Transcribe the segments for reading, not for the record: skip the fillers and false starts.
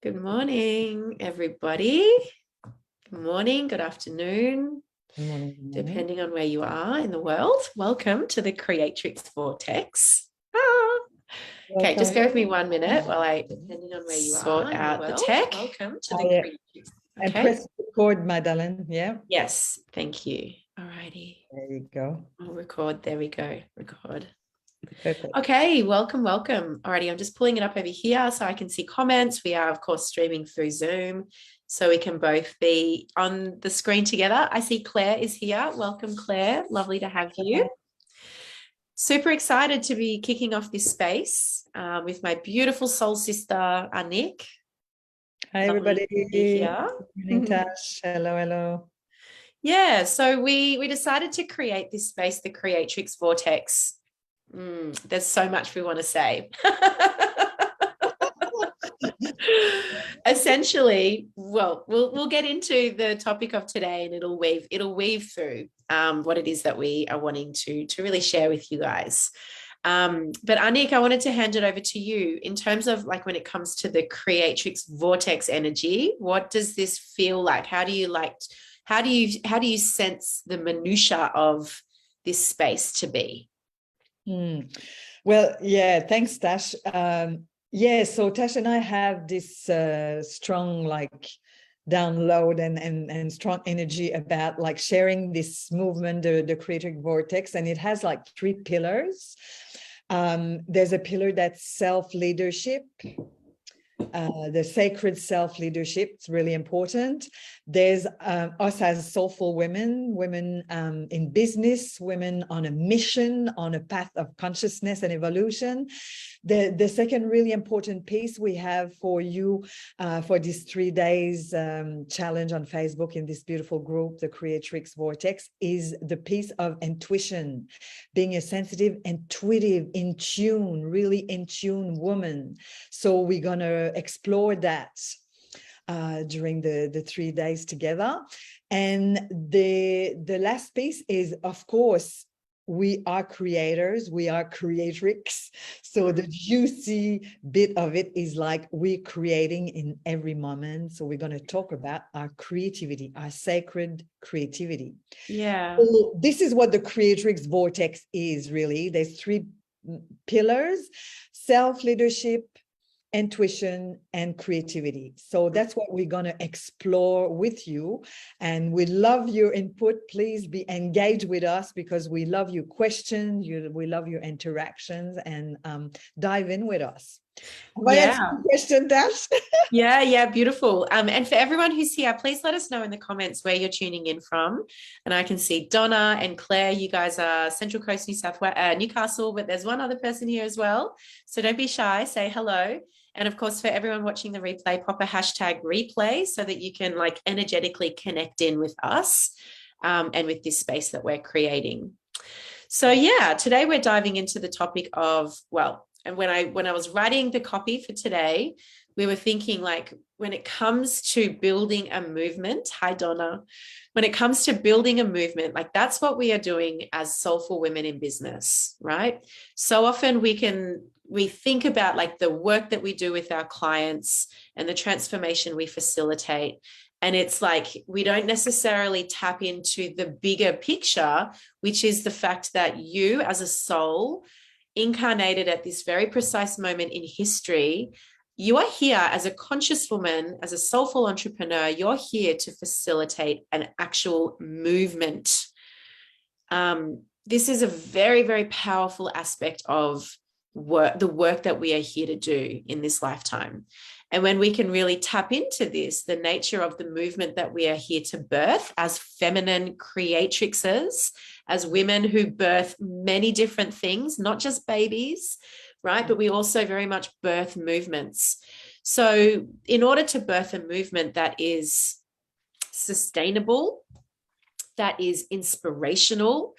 Good morning, everybody. Good morning, good afternoon, Good morning, good morning. depending on where you are in the world. Welcome to the Creatrix Vortex. Ah. Okay, just bear with me 1 minute while I, depending on where you sort out the tech. Welcome to the Creatrix. And press record, Madeleine. Yeah. Yes, thank you. All righty. There you go. I'll record. There we go. Record. Perfect. Okay, welcome. Alrighty, I'm just pulling it up over here so I can see comments. We are, of course, streaming through Zoom, so we can both be on the screen together. I see Claire is here. Welcome, Claire. Lovely to have you. Super excited to be kicking off this space with my beautiful soul sister, Anik. Hi, everybody. Here. Good morning, Tash. Hello, hello. Yeah, so we decided to create this space, the Creatrix Vortex. There's so much we want to say. Essentially, well, we'll get into the topic of today, and it'll weave through what it is that we are wanting to really share with you guys. But Anik, I wanted to hand it over to you in terms of like when it comes to the Creatrix Vortex energy. What does this feel like? How do you sense the minutia of this space to be? Well, yeah, thanks, Tash. So Tash and I have this strong download and strong energy about like sharing this movement, the Creatrix Vortex, and it has like 3 pillars. There's a pillar that's self-leadership. The sacred self-leadership is really important. There's us as soulful women in business, women on a mission, on a path of consciousness and evolution. The second really important piece we have for you for this 3 days challenge on Facebook in this beautiful group, the Creatrix Vortex, is the piece of intuition, being a sensitive, intuitive, in tune, really in tune woman. So we're gonna explore that during the 3 days together. And the last piece is, of course, we are creators, we are creatrix. So the juicy bit of it is like we're creating in every moment. So we're going to talk about our creativity, our sacred creativity. Yeah. So this is what the Creatrix Vortex is really. There's 3 pillars: self-leadership, intuition, and creativity. So that's what we're going to explore with you, and we love your input. Please be engaged with us because we love your questions, we love your interactions, and dive in with us. Question, Dash? Yeah, beautiful. And for everyone who's here, please let us know in the comments where you're tuning in from. And I can see Donna and Claire, you guys are Central Coast, Newcastle, but there's one other person here as well. So don't be shy, say hello. And of course, for everyone watching the replay, pop a hashtag replay so that you can like energetically connect in with us and with this space that we're creating. So yeah, today we're diving into the topic of, well, and when I was writing the copy for today, we were thinking like when it comes to building a movement, hi Donna, when it comes to building a movement, like that's what we are doing as soulful women in business, right? So often we think about like the work that we do with our clients and the transformation we facilitate. And it's like, we don't necessarily tap into the bigger picture, which is the fact that you as a soul incarnated at this very precise moment in history, you are here as a conscious woman, as a soulful entrepreneur, you're here to facilitate an actual movement. This is a very, very powerful aspect of the work that we are here to do in this lifetime. And when we can really tap into this, the nature of the movement that we are here to birth as feminine creatrixes, as women who birth many different things, not just babies, right? But we also very much birth movements. So in order to birth a movement that is sustainable, that is inspirational,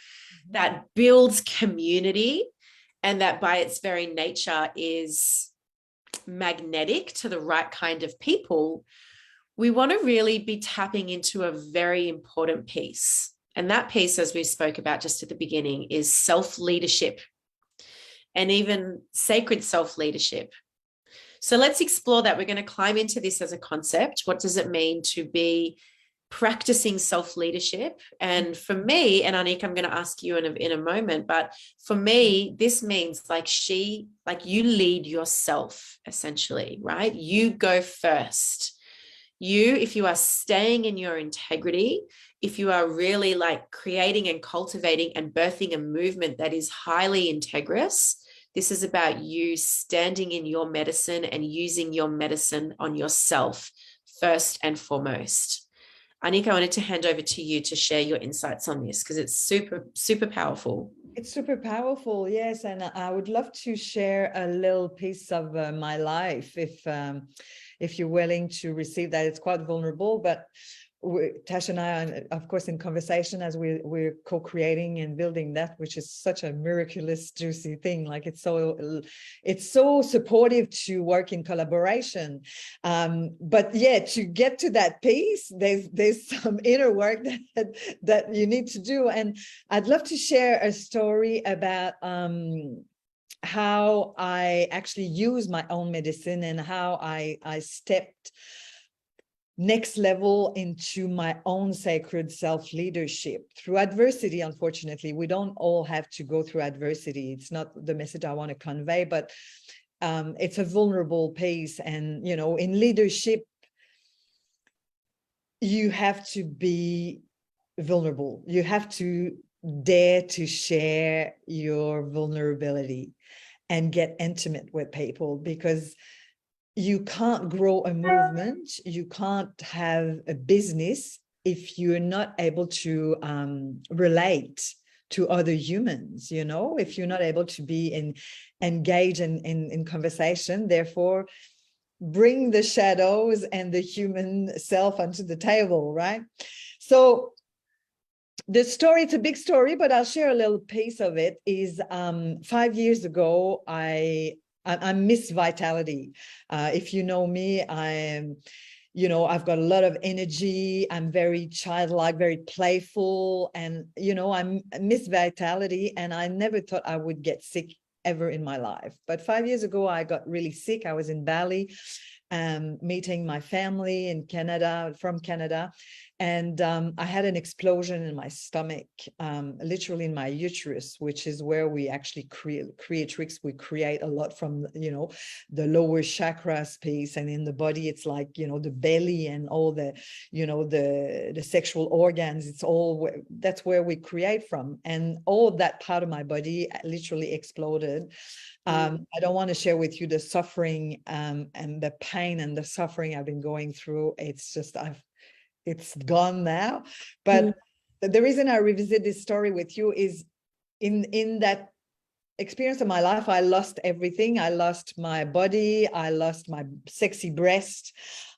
that builds community, and that by its very nature is magnetic to the right kind of people, we want to really be tapping into a very important piece. And that piece, as we spoke about just at the beginning, is self-leadership and even sacred self-leadership. So let's explore that. We're going to climb into this as a concept. What does it mean to be practicing self-leadership? And for me, and Anika, I'm going to ask you in a moment, but for me, this means like you lead yourself essentially, right? You go first. If you are staying in your integrity, if you are really like creating and cultivating and birthing a movement that is highly integrous, this is about you standing in your medicine and using your medicine on yourself first and foremost. Anika, I wanted to hand over to you to share your insights on this because it's super, super powerful. It's super powerful, yes. And I would love to share a little piece of my life if you're willing to receive that. It's quite vulnerable, but Tash and I are, of course, in conversation as we're co-creating and building that, which is such a miraculous, juicy thing. Like it's so supportive to work in collaboration. But yeah, to get to that piece, there's some inner work that you need to do. And I'd love to share a story about how I actually use my own medicine and how I stepped next level into my own sacred self-leadership through adversity. Unfortunately, we don't all have to go through adversity. It's not the message I want to convey, but it's a vulnerable piece. And, you know, in leadership, you have to be vulnerable. You have to dare to share your vulnerability and get intimate with people, because you can't grow a movement, you can't have a business if you're not able to relate to other humans, you know, if you're not able to be engaged in conversation. Therefore, bring the shadows and the human self onto the table, right? So the story, it's a big story, but I'll share a little piece of it, is 5 years ago, I'm Miss Vitality. If you know me, I'm, you know, I've got a lot of energy. I'm very childlike, very playful. And, you know, I'm Miss Vitality. And I never thought I would get sick ever in my life. But 5 years ago, I got really sick. I was in Bali, meeting my family in Canada, from Canada. And I had an explosion in my stomach, literally in my uterus, which is where we actually Creatrix. We create a lot from, you know, the lower chakras piece, and in the body, it's like, you know, the belly and all the, you know, the sexual organs. It's all, that's where we create from. And all of that part of my body literally exploded. I don't want to share with you the suffering and the pain and the suffering I've been going through. It's just, it's gone now. But the reason I revisit this story with you is in that experience of my life, I lost everything. I lost my body. I lost my sexy breast.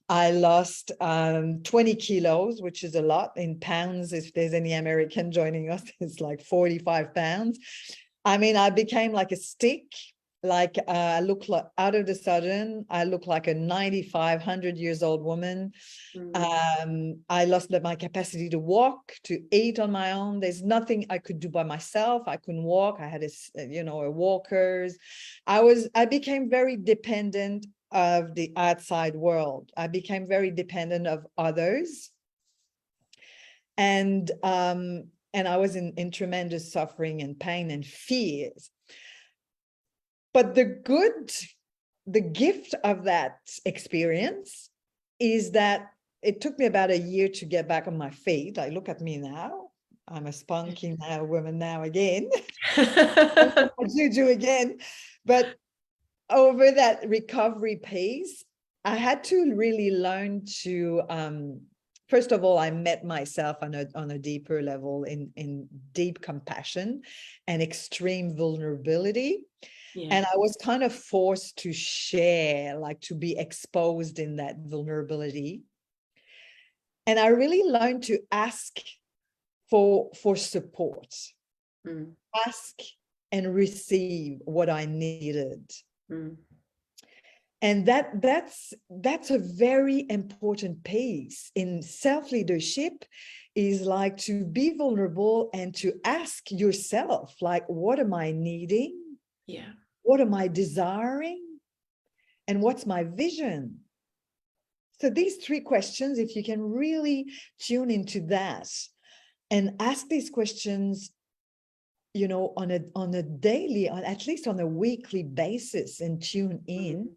I lost 20 kilos, which is a lot in pounds. If there's any American joining us, it's like 45 pounds. I mean, I became like a stick. Like I look like, out of the sudden, I look like a 95, 100 years old woman. I lost my capacity to walk, to eat on my own. There's nothing I could do by myself. I couldn't walk. I had a walkers. I became very dependent of the outside world. I became very dependent of others. And I was in tremendous suffering and pain and fears. But the gift of that experience is that it took me about a year to get back on my feet. I look at me now. I'm a spunky now woman now again. Juju again. But over that recovery piece, I had to really learn to, first of all, I met myself on a deeper level in deep compassion and extreme vulnerability. Yeah. And I was kind of forced to share, like to be exposed in that vulnerability. And I really learned to ask for support, ask and receive what I needed. And that's a very important piece in self-leadership, is like to be vulnerable and to ask yourself, like, what am I needing? Yeah. What am I desiring? And what's my vision? So these three questions, if you can really tune into that and ask these questions, you know, on a daily, on at least on a weekly basis, and tune in.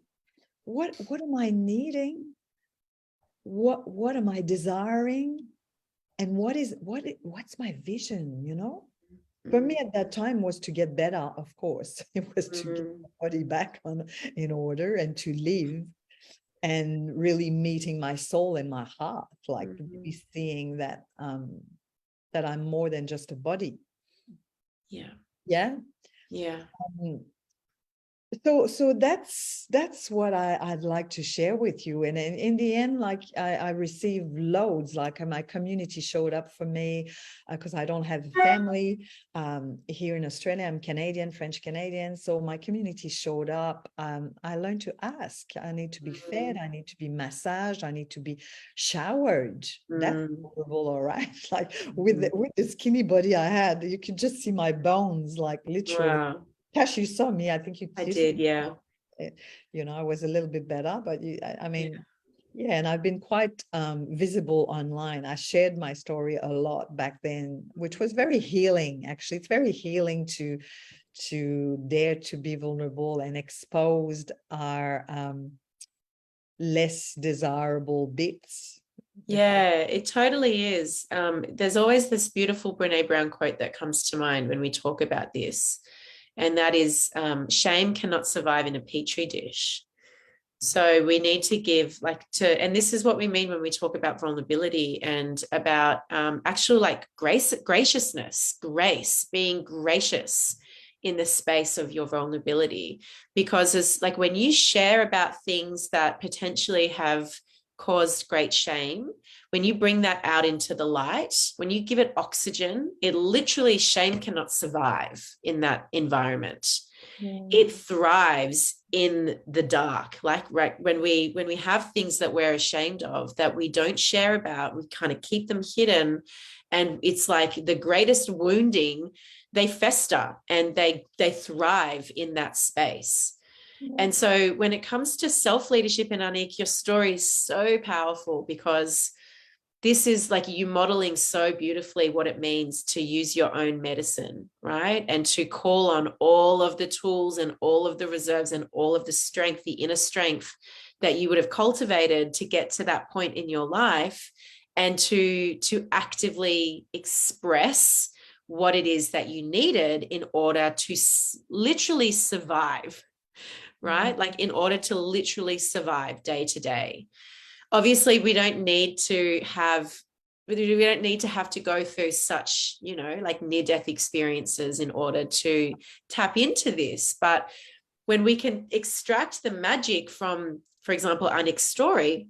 What am I needing? What am I desiring? And what's my vision, you know? For me at that time was to get better, of course. It was to get my body back in order and to live, and really meeting my soul and my heart, like really seeing that that I'm more than just a body. Yeah. Yeah. Yeah. So that's what I'd like to share with you. And in the end, like I received loads, like my community showed up for me because I don't have family here in Australia. I'm Canadian, French Canadian. So my community showed up. I learned to ask. I need to be fed. I need to be massaged. I need to be showered. That's horrible, all right. Like with the skinny body I had, you could just see my bones, like literally. Wow. Cash, you saw me. I think you I saw did, me. yeah. You know, I was a little bit better, but I mean, yeah, and I've been quite visible online. I shared my story a lot back then, which was very healing. Actually, it's very healing to dare to be vulnerable and exposed our less desirable bits. Yeah, it totally is. There's always this beautiful Brene Brown quote that comes to mind when we talk about this. And that is, shame cannot survive in a petri dish. So we need to give and this is what we mean when we talk about vulnerability and about actual like graciousness, grace, being gracious in the space of your vulnerability. Because it's like when you share about things that potentially have caused great shame, when you bring that out into the light, when you give it oxygen, it literally, shame cannot survive in that environment. It thrives in the dark. Like right when we have things that we're ashamed of, that we don't share about, we kind of keep them hidden, and it's like the greatest wounding, they fester and they thrive in that space. And so when it comes to self-leadership, and Anik, your story is so powerful, because this is like you modeling so beautifully what it means to use your own medicine, right? And to call on all of the tools and all of the reserves and all of the strength, the inner strength that you would have cultivated to get to that point in your life, and to actively express what it is that you needed in order to literally survive, right? Like in order to literally survive day to day. Obviously, we don't need to have to go through such, you know, like near-death experiences in order to tap into this. But when we can extract the magic from, for example, Anik's story,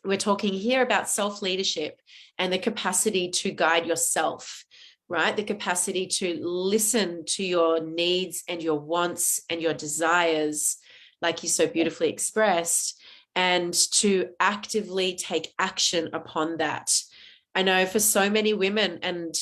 we're talking here about self-leadership and the capacity to guide yourself, right? The capacity to listen to your needs and your wants and your desires, like you so beautifully expressed, and to actively take action upon that. I know for so many women, and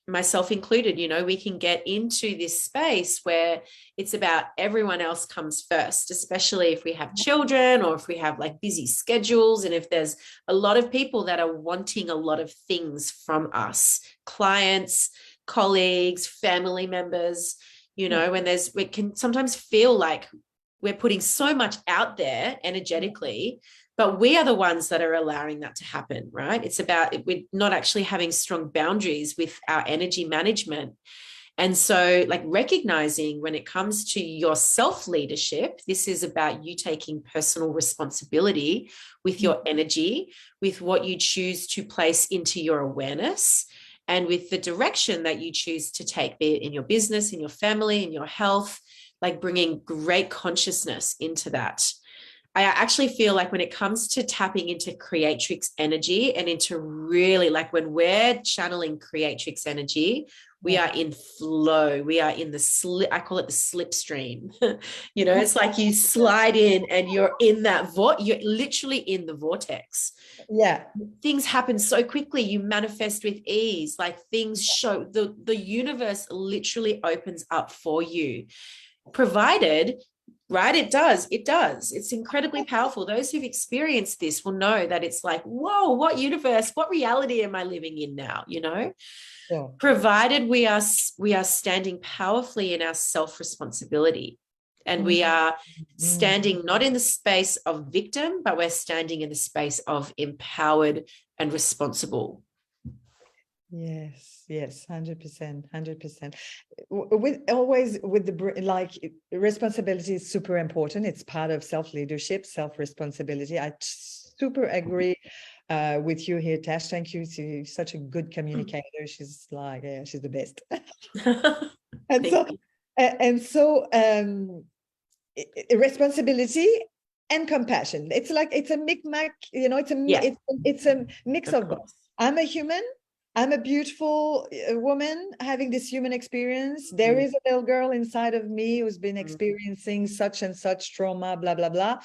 myself included, you know, we can get into this space where it's about everyone else comes first, especially if we have children or if we have like busy schedules, and if there's a lot of people that are wanting a lot of things from us, clients, colleagues, family members, you know, when we can sometimes feel like we're putting so much out there energetically, but we are the ones that are allowing that to happen, right? It's about, we're not actually having strong boundaries with our energy management. And so like recognizing when it comes to your self-leadership, this is about you taking personal responsibility with your energy, with what you choose to place into your awareness, and with the direction that you choose to take, be it in your business, in your family, in your health, like bringing great consciousness into that. I actually feel like when it comes to tapping into Creatrix energy and into really like when we're channeling Creatrix energy, we are in flow. We are in the I call it the slipstream. You know, it's like you slide in and you're in that you're literally in the vortex. Yeah. Things happen so quickly. You manifest with ease. Like things show, the universe literally opens up for you, provided Right? It does. It's incredibly powerful. Those who've experienced this will know that it's like, whoa, what universe, what reality am I living in now? Yeah. Provided we are standing powerfully in our self-responsibility, and we are Mm. standing not in the space of victim, but we're standing in the space of empowered and responsible. Yes, 100%, 100%. With always with like responsibility is super important. It's part of self-leadership, self-responsibility. I super agree with you here, Tash. Thank you. She's such a good communicator. She's like, yeah, she's the best. And Thank so, you. and so, responsibility and compassion. It's like it's a micmac. Yeah, It's a mix of of both. course. I'm a human. I'm a beautiful woman having this human experience. There is a little girl inside of me who's been experiencing such and such trauma, blah, blah, blah.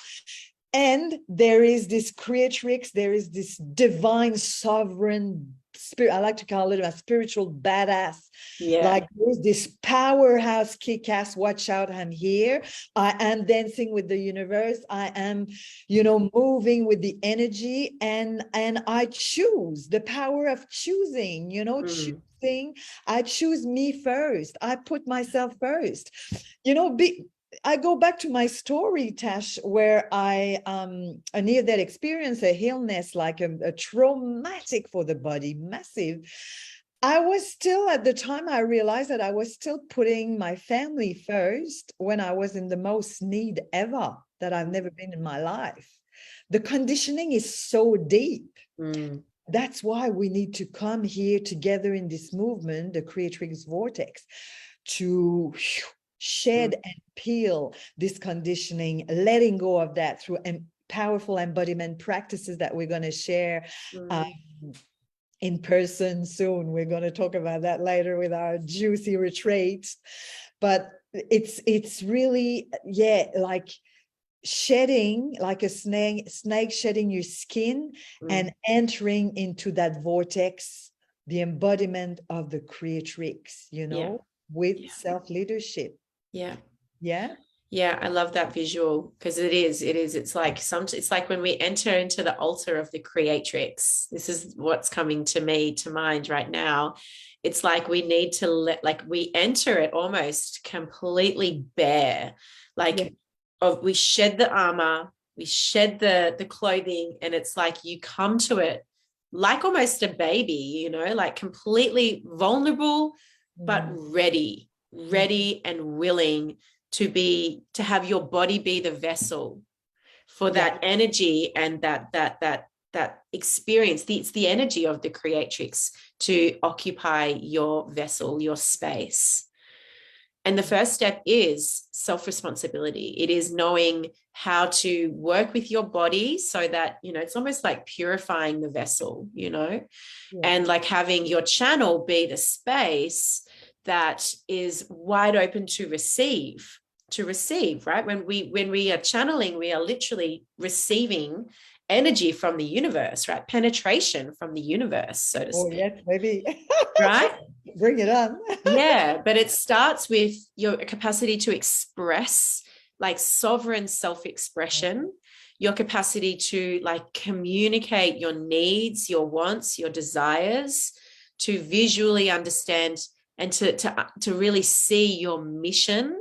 And there is this creatrix, there is this divine sovereign spirit. I like to call it a spiritual badass. Yeah. Like there's this powerhouse kick-ass, watch out, I'm here. I am dancing with the universe. I am, moving with the energy, and I choose the power of choosing, choosing. I choose me first. I put myself first. I go back to my story, Tash, where I a near-death experience, a illness, like a traumatic for the body, massive. I was still, at the time, I realized that I was still putting my family first when I was in the most need ever that I've never been in my life. The conditioning is so deep. That's why we need to come here together in this movement, the Creatrix Vortex, to shed and peel this conditioning, letting go of that through powerful embodiment practices that we're going to share in person soon. We're going to talk about that later with our juicy retreat. But it's really, like shedding, like a snake shedding your skin and entering into that vortex, the embodiment of the creatrix, with self-leadership. Yeah. Yeah. Yeah, I love that visual, because it's like when we enter into the altar of the creatrix. This is what's coming to me to mind right now. It's like we need to we enter it almost completely bare. We shed the armor, we shed the clothing, and it's like you come to it like almost a baby, like completely vulnerable, but ready and willing to have your body be the vessel for that energy and that experience. It's the energy of the creatrix to occupy your vessel, your space. And the first step is self-responsibility. It is knowing how to work with your body so that, it's almost like purifying the vessel, and like having your channel be the space that is wide open to receive, right? When we are channeling, we are literally receiving energy from the universe, right? Penetration from the universe, so to speak. Yes, maybe. Right? Bring it on. Yeah, but it starts with your capacity to express, like sovereign self-expression, your capacity to like communicate your needs, your wants, your desires, to visually understand and to really see your mission.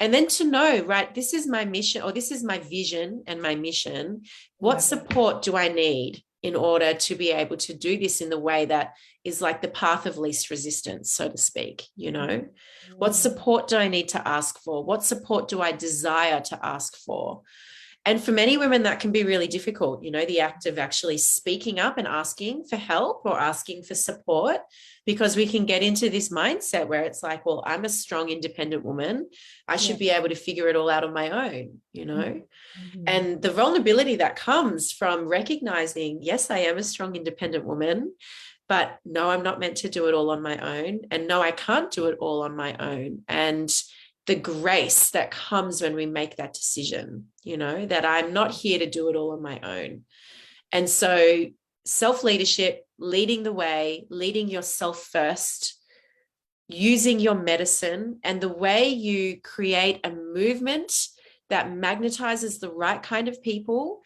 And then to know, right, this is my mission, or this is my vision and my mission. What support do I need in order to be able to do this in the way that is like the path of least resistance, so to speak? What support do I need to ask for? What support do I desire to ask for? And for many women, that can be really difficult, the act of actually speaking up and asking for help or asking for support, because we can get into this mindset where it's like, well, I'm a strong, independent woman. I should be able to figure it all out on my own, And the vulnerability that comes from recognizing, yes, I am a strong, independent woman, but no, I'm not meant to do it all on my own. And no, I can't do it all on my own. And the grace that comes when we make that decision, that I'm not here to do it all on my own. And so self-leadership, leading the way, leading yourself first, using your medicine, and the way you create a movement that magnetizes the right kind of people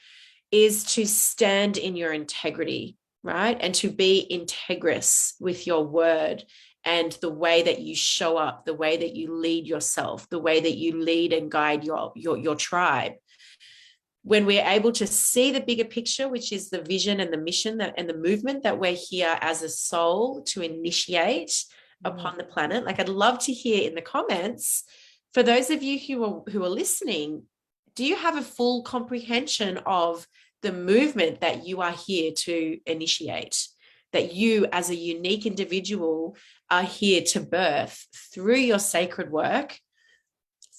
is to stand in your integrity, right? And to be integrous with your word and the way that you show up, the way that you lead yourself, the way that you lead and guide your tribe. When we're able to see the bigger picture, which is the vision and the mission and the movement that we're here as a soul to initiate upon the planet. Like, I'd love to hear in the comments, for those of you who are listening, do you have a full comprehension of the movement that you are here to initiate, that you as a unique individual are here to birth through your sacred work,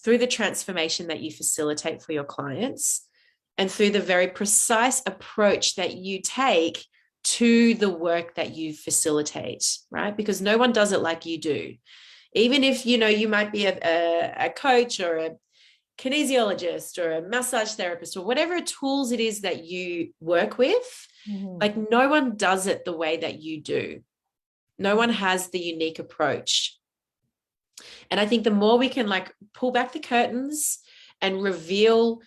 through the transformation that you facilitate for your clients, and through the very precise approach that you take to the work that you facilitate, right? Because no one does it like you do. Even if, you might be a coach or a kinesiologist or a massage therapist or whatever tools it is that you work with, like, no one does it the way that you do. No one has the unique approach. And I think the more we can pull back the curtains and reveal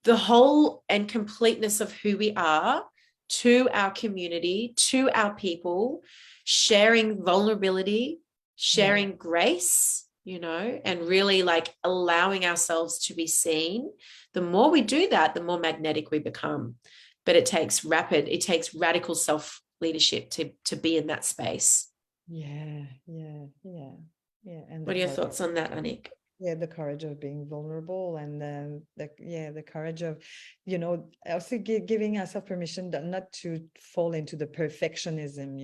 the whole and completeness of who we are to our community, to our people, sharing vulnerability, sharing grace, and really allowing ourselves to be seen. The more we do that, the more magnetic we become. But it takes radical self-leadership to be in that space. Yeah. And what are your thoughts on that, Anik? Yeah, the courage of being vulnerable, and the courage of, also giving ourselves permission not to fall into the perfectionism,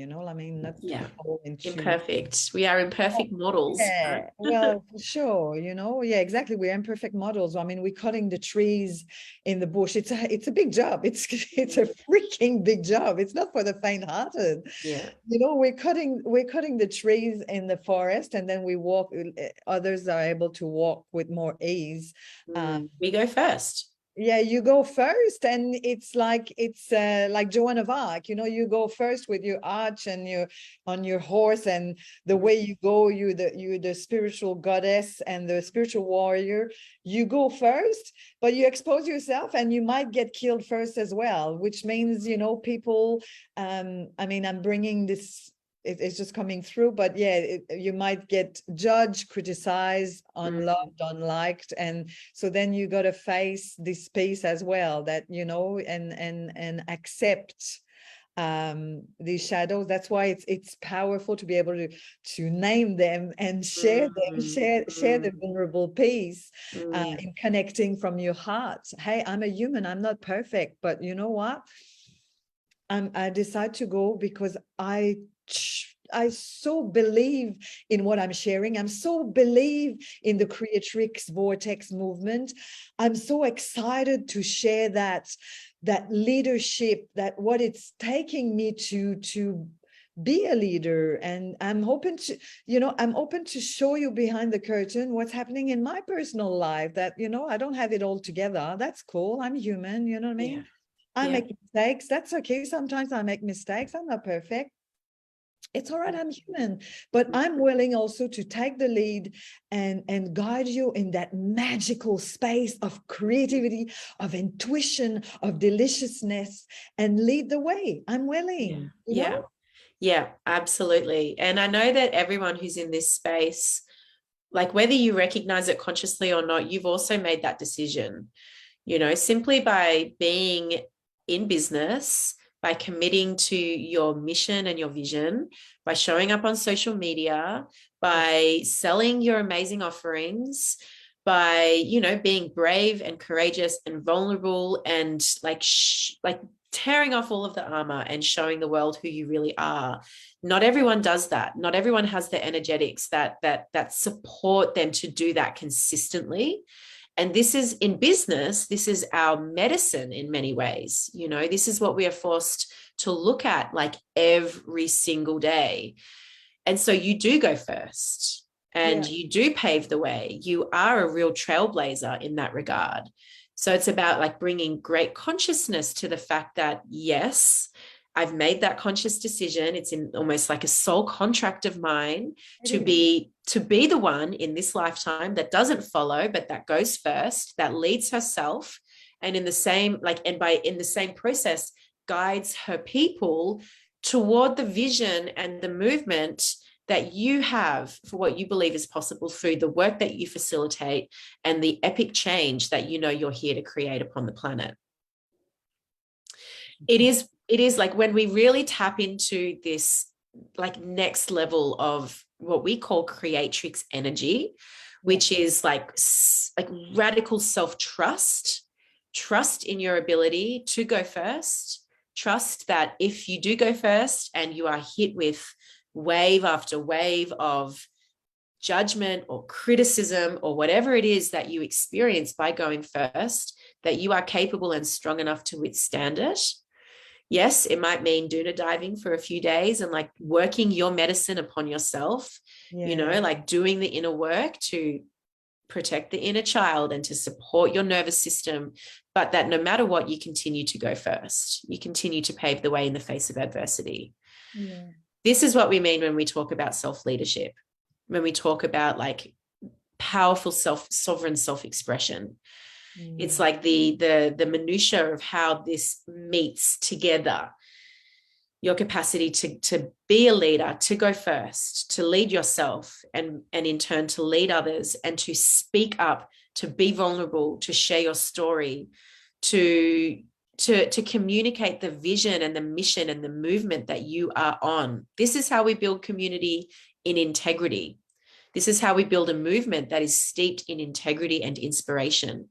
not to fall into imperfect. We are imperfect models. Yeah, right? well, for sure, yeah, exactly. We're imperfect models. I mean, we're cutting the trees in the bush. It's a big job. It's a freaking big job. It's not for the faint-hearted. Yeah. We're cutting the trees in the forest, and then we walk. Others are able to walk with more ease. We go first. Yeah, you go first, and it's like Joan of Arc. You go first with your arch and on your horse, and the way you go, you're the spiritual goddess and the spiritual warrior. You go first, but you expose yourself, and you might get killed first as well. Which means, people. I mean, I'm bringing this. It's just coming through, but yeah, you might get judged, criticized, unloved, unliked, and so then you got to face this space as well, that and accept these shadows. That's why it's powerful to be able to name them and share them, share the vulnerable piece, in connecting from your heart. Hey, I'm a human. I'm not perfect, but you know what? I decide to go because I so believe in what I'm sharing. I'm so believe in the Creatrix Vortex movement. I'm so excited to share that leadership, that what it's taking me to be a leader. And I'm hoping to show you behind the curtain what's happening in my personal life, that, I don't have it all together. That's cool. I'm human. You know what I mean? Yeah. I make mistakes. That's okay. Sometimes I make mistakes. I'm not perfect. It's all right. I'm human, but I'm willing also to take the lead and guide you in that magical space of creativity, of intuition, of deliciousness, and lead the way. I'm willing. Yeah, absolutely. And I know that everyone who's in this space, whether you recognize it consciously or not, you've also made that decision, simply by being in business, by committing to your mission and your vision, by showing up on social media, by selling your amazing offerings, by, being brave and courageous and vulnerable and tearing off all of the armor and showing the world who you really are. Not everyone does that. Not everyone has the energetics that support them to do that consistently. And this is, in business, this is our medicine in many ways. This is what we are forced to look at every single day. And so you do go first, and you do pave the way. You are a real trailblazer in that regard. So it's about bringing great consciousness to the fact that, yes, I've made that conscious decision. It's in almost like a soul contract of mine to be the one in this lifetime that doesn't follow, but that goes first, that leads herself, and in the same process guides her people toward the vision and the movement that you have for what you believe is possible through the work that you facilitate and the epic change that you know you're here to create upon the planet. It is like when we really tap into this like next level of what we call creatrix energy, which is like radical self-trust, trust in your ability to go first, trust that if you do go first and you are hit with wave after wave of judgment or criticism or whatever it is that you experience by going first, that you are capable and strong enough to withstand it. Yes, it might mean Duna diving for a few days and like working your medicine upon yourself, you know, like doing the inner work to protect the inner child and to support your nervous system, but that no matter what, you continue to go first. You continue to pave the way in the face of adversity. Yeah. This is what we mean when we talk about self-leadership, when we talk about like powerful sovereign self-expression. It's like the minutiae of how this meets together. Your capacity to be a leader, to go first, to lead yourself, and in turn to lead others, and to speak up, to be vulnerable, to share your story, to communicate the vision and the mission and the movement that you are on. This is how we build community in integrity. This is how we build a movement that is steeped in integrity and inspiration.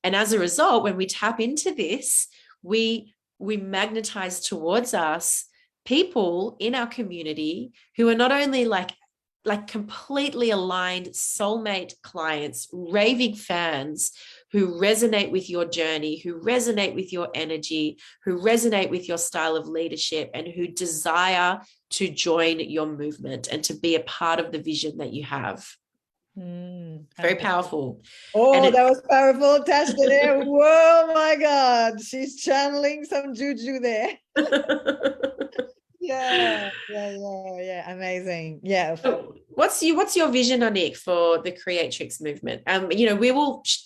And as a result, when we tap into this, we magnetize towards us people in our community who are not only like completely aligned soulmate clients, raving fans who resonate with your journey, who resonate with your energy, who resonate with your style of leadership, and who desire to join your movement and to be a part of the vision that you have. Very powerful. Oh, that was powerful, Tasha there. Whoa, my God. She's channeling some juju there. Yeah. Amazing. Yeah. So what's your vision, Anik, for the Creatrix movement? You know,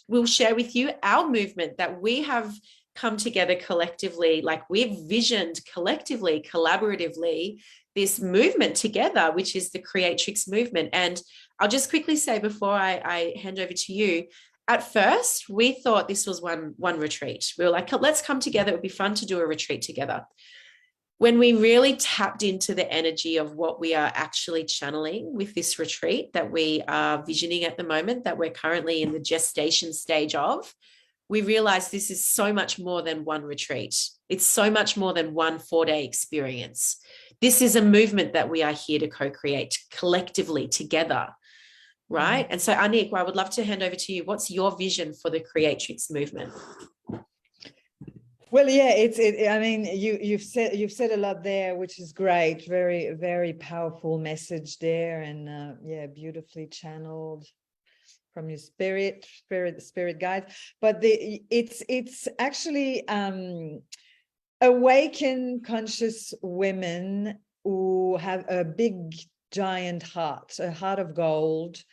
we'll share with you our movement that we have come together collectively, like we've visioned collectively, collaboratively, this movement together, which is the Creatrix movement. And I'll just quickly say before I hand over to you, at first we thought this was one retreat. We were like, let's come together. It would be fun to do a retreat together. When we really tapped into the energy of what we are actually channeling with this retreat that we are visioning at the moment, that we're currently in the gestation stage of, we realized this is so much more than one retreat. It's so much more than one 4-day experience. This is a movement that we are here to co-create collectively together, right? And so, Anik, I would love to hand over to you. What's your vision for the Creatrix movement? Well, yeah, I mean, you've said a lot there, which is great. Very, very powerful message there, and yeah, beautifully channeled from your spirit guides. But it's actually awakened conscious women who have a big giant heart, a heart of gold,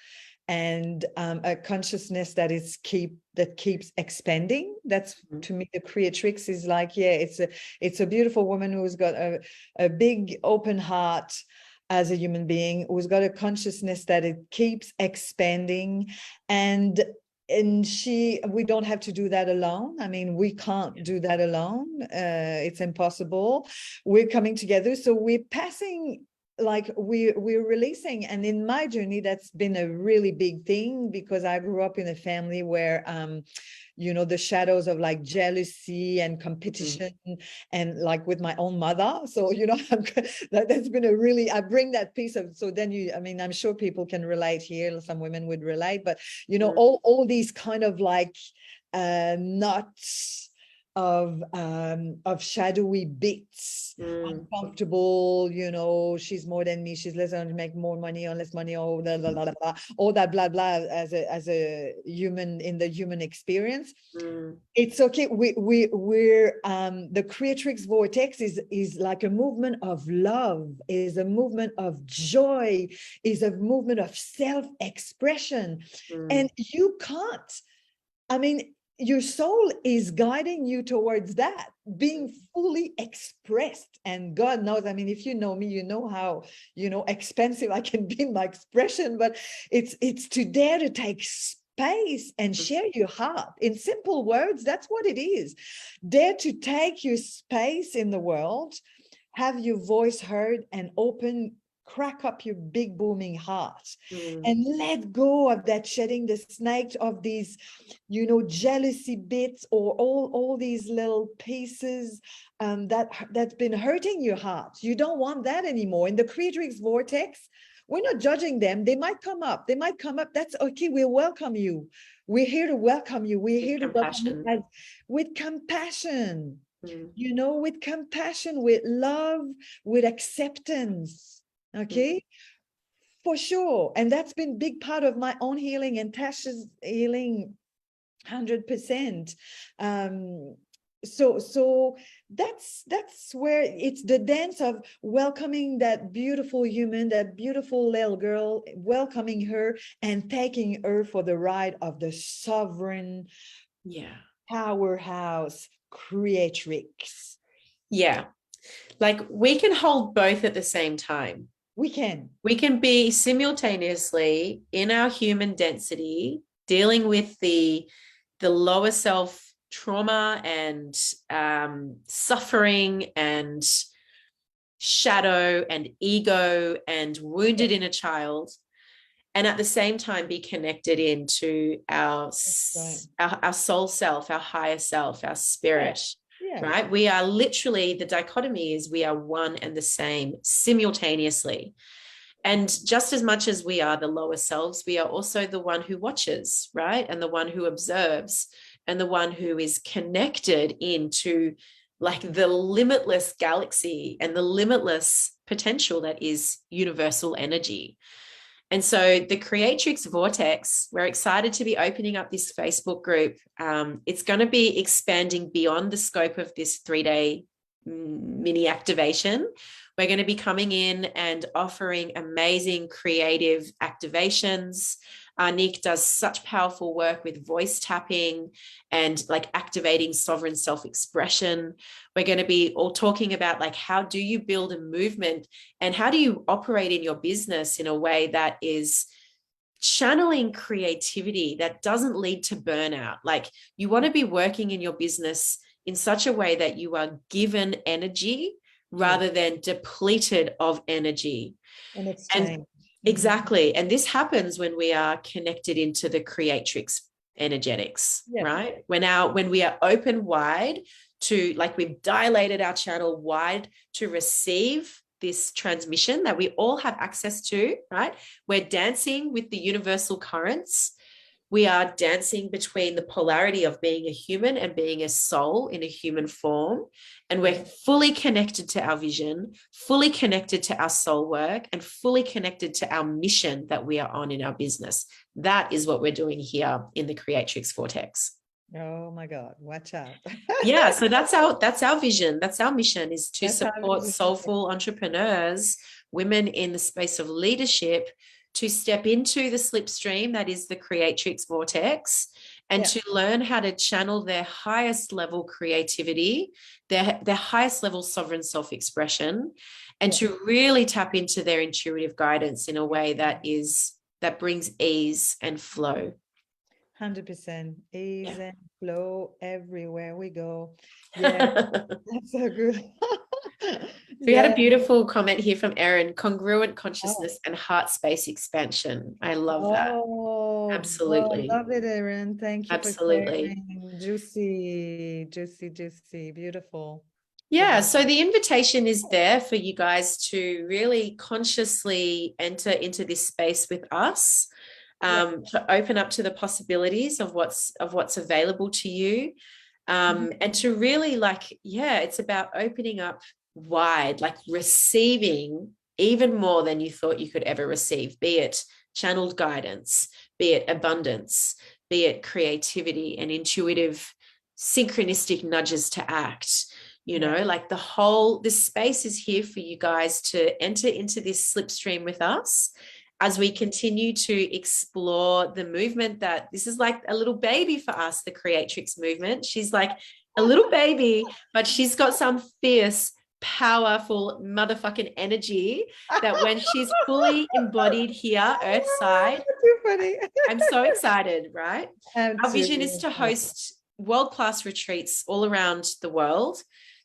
and a consciousness that keeps expanding. That's to me, the Creatrix is like, yeah, it's a beautiful woman who's got a big open heart as a human being, who's got a consciousness that it keeps expanding, and we don't have to do that alone. I mean, we can't do that alone. It's impossible. We're coming together, so we're passing, like we're releasing. And in my journey, that's been a really big thing, because I grew up in a family where you know, the shadows of like jealousy and competition, and like with my own mother. So, you know, that's been a really, I bring that piece of, so then I mean, I'm sure people can relate here, some women would relate, but you know, all these kind of like not of shadowy bits, uncomfortable, you know, she's more than me, she's less, to make more money or less money, or blah, blah, blah, blah, all that blah blah as a human in the human experience. It's okay. We're the Creatrix Vortex is like a movement of love, is a movement of joy, is a movement of self-expression. And you can't, I mean, your soul is guiding you towards that, being fully expressed. And God knows, I mean, if you know me, you know how, you know, expensive I can be in my expression, but it's to dare to take space and share your heart. In simple words, that's what it is. Dare to take your space in the world, have your voice heard, and crack up your big booming heart and let go of that shedding the snake of these, you know, jealousy bits or all these little pieces that's been hurting your heart. You don't want that anymore. In the Creatrix Vortex, we're not judging them. They might come up. That's okay. We'll welcome you. We're here to welcome you. We're here to welcome you with compassion, you know, with compassion, with love, with acceptance. Okay, for sure. And that's been a big part of my own healing and Tasha's healing, 100%. So that's where it's the dance of welcoming that beautiful human, that beautiful little girl, welcoming her and taking her for the ride of the sovereign powerhouse creatrix. Yeah, like we can hold both at the same time. We can be simultaneously in our human density, dealing with the lower self trauma and suffering and shadow and ego and wounded inner child, and at the same time be connected into our soul self, our higher self, our spirit. Right? We are literally, the dichotomy is we are one and the same simultaneously. And just as much as we are the lower selves, we are also the one who watches, right? And the one who observes and the one who is connected into like the limitless galaxy and the limitless potential that is universal energy. And so the Creatrix Vortex, we're excited to be opening up this Facebook group. It's going to be expanding beyond the scope of this 3-day mini activation. We're going to be coming in and offering amazing creative activations. Nick does such powerful work with voice tapping and like activating sovereign self-expression. We're going to be all talking about like, how do you build a movement and how do you operate in your business in a way that is channeling creativity that doesn't lead to burnout. Like you want to be working in your business in such a way that you are given energy rather than depleted of energy. And exactly. And this happens when we are connected into the creatrix energetics, right? When we are open wide to, like we've dilated our channel wide to receive this transmission that we all have access to, right? We're dancing with the universal currents. We are dancing between the polarity of being a human and being a soul in a human form. And we're fully connected to our vision, fully connected to our soul work, and fully connected to our mission that we are on in our business. That is what we're doing here in the Creatrix Vortex. Oh my God, watch out. Yeah, so that's our vision. That's our mission, is to support soulful entrepreneurs, women in the space of leadership, to step into the slipstream that is the Creatrix Vortex, and to learn how to channel their highest level creativity, their highest level sovereign self-expression, and to really tap into their intuitive guidance in a way that brings ease and flow. 100% ease and flow everywhere we go. Yeah, that's so good. We had a beautiful comment here from Erin: congruent consciousness and heart space expansion. I love that. Absolutely. I love it, Erin. Thank you. Absolutely. For juicy, juicy, juicy, beautiful. Yeah, so the invitation is there for you guys to really consciously enter into this space with us, to open up to the possibilities of what's available to you. And to really it's about opening up wide, like receiving even more than you thought you could ever receive, be it channeled guidance, be it abundance, be it creativity and intuitive synchronistic nudges to act. Like this space is here for you guys to enter into this slipstream with us as we continue to explore the movement that this is like a little baby for us, the Creatrix movement. She's like a little baby, but she's got some fierce, powerful motherfucking energy that when she's fully embodied here, Earthside, Too funny. I'm so excited, right? I'm Our too. vision is to host world-class retreats all around the world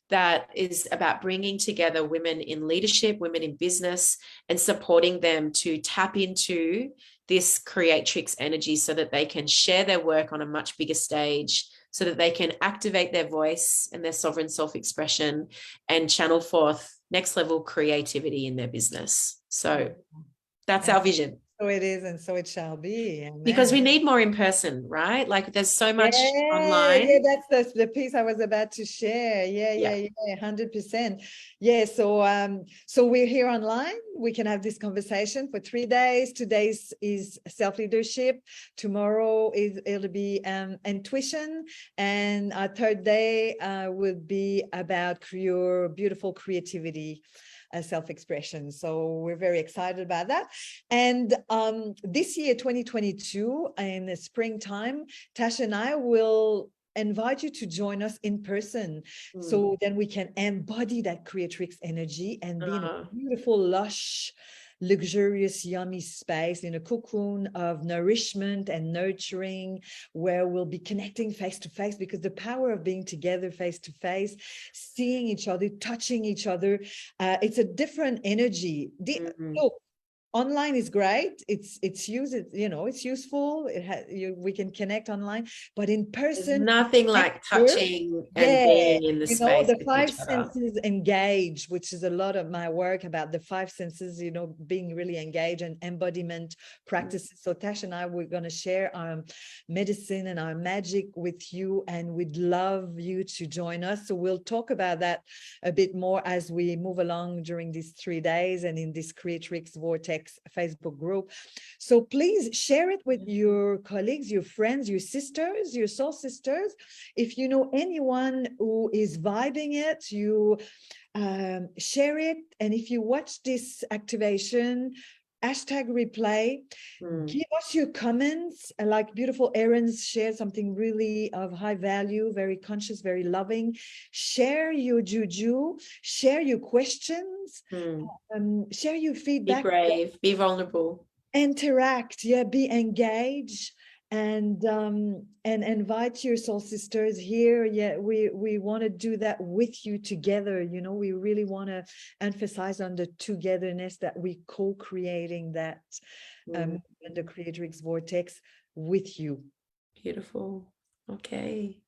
that is about bringing together women in leadership, women in business, and supporting them to tap into this creatrix energy so that they can share their work on a much bigger stage, so that they can activate their voice and their sovereign self-expression and channel forth next level creativity in their business. So that's our vision. So it is, and so it shall be. Amen. Because we need more in person, right? Like there's so much online. Yeah, that's the piece I was about to share. Yeah, 100%. Yeah, so we're here online. We can have this conversation for 3 days. Today's is self-leadership. Tomorrow it'll be intuition, and our third day will be about your beautiful creativity. Self-expression. So we're very excited about that. And this year, 2022, in the springtime, Tasha and I will invite you to join us in person. So then we can embody that creatrix energy and be in a beautiful, lush, luxurious, yummy space in a cocoon of nourishment and nurturing, where we'll be connecting face to face, because the power of being together face to face, seeing each other, touching each other, it's a different energy. Look, online is great. It's useful. We can connect online, but in person, there's nothing like touching and being in the space. The five senses engage, which is a lot of my work about the five senses, being really engaged, and embodiment practices. So Tash and I, we're going to share our medicine and our magic with you, and we'd love you to join us. So we'll talk about that a bit more as we move along during these 3 days and in this Creatrix Vortex Facebook group. So please share it with your colleagues, your friends, your sisters, your soul sisters. If you know anyone who is vibing it, you share it. And if you watch this activation, #replay, give us your comments. Like beautiful Erin's shared something really of high value, very conscious, very loving. Share your juju, share your questions, share your feedback. Be brave, be vulnerable, interact, be engaged, and invite your soul sisters here. We want to do that with you together. We really want to emphasize on the togetherness, that we co-creating that the Creatrix Vortex with you. Beautiful. Okay,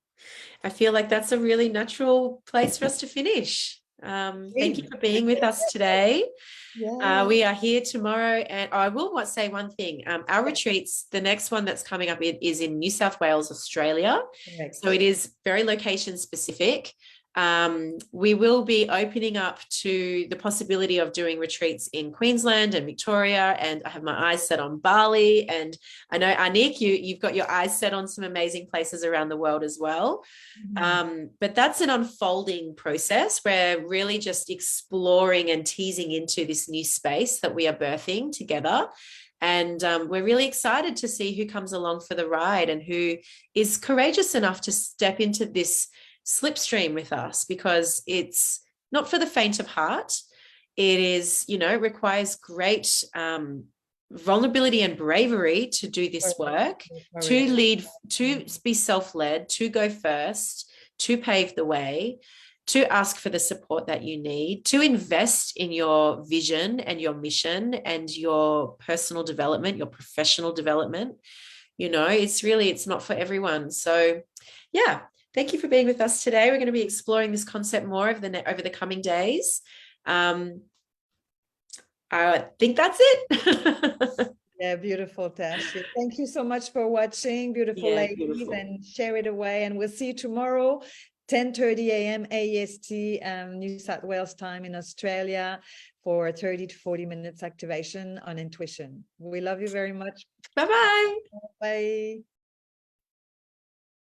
I feel like that's a really natural place for us to finish. Thank you for being with us today. We are here tomorrow, and I will say one thing. Our retreats, the next one that's coming up is in New South Wales, Australia. So it is very location specific. We will be opening up to the possibility of doing retreats in Queensland and Victoria, and I have my eyes set on Bali, and I know, Anik, you've got your eyes set on some amazing places around the world as well. But that's an unfolding process. We're really just exploring and teasing into this new space that we are birthing together. And we're really excited to see who comes along for the ride and who is courageous enough to step into this slipstream with us, because it's not for the faint of heart. It is, requires great vulnerability and bravery to do this work, to lead, to be self-led, to go first, to pave the way, to ask for the support that you need, to invest in your vision and your mission and your personal development, your professional development. It's not for everyone. So thank you for being with us today. We're going to be exploring this concept more over the coming days. I think that's it. Yeah, beautiful, Tash. Yeah, thank you so much for watching, beautiful Yeah, ladies, beautiful. and share it away. And we'll see you tomorrow, 10:30 a.m. AEST, New South Wales time in Australia, for 30 to 40 minutes activation on intuition. We love you very much. Bye bye. Bye.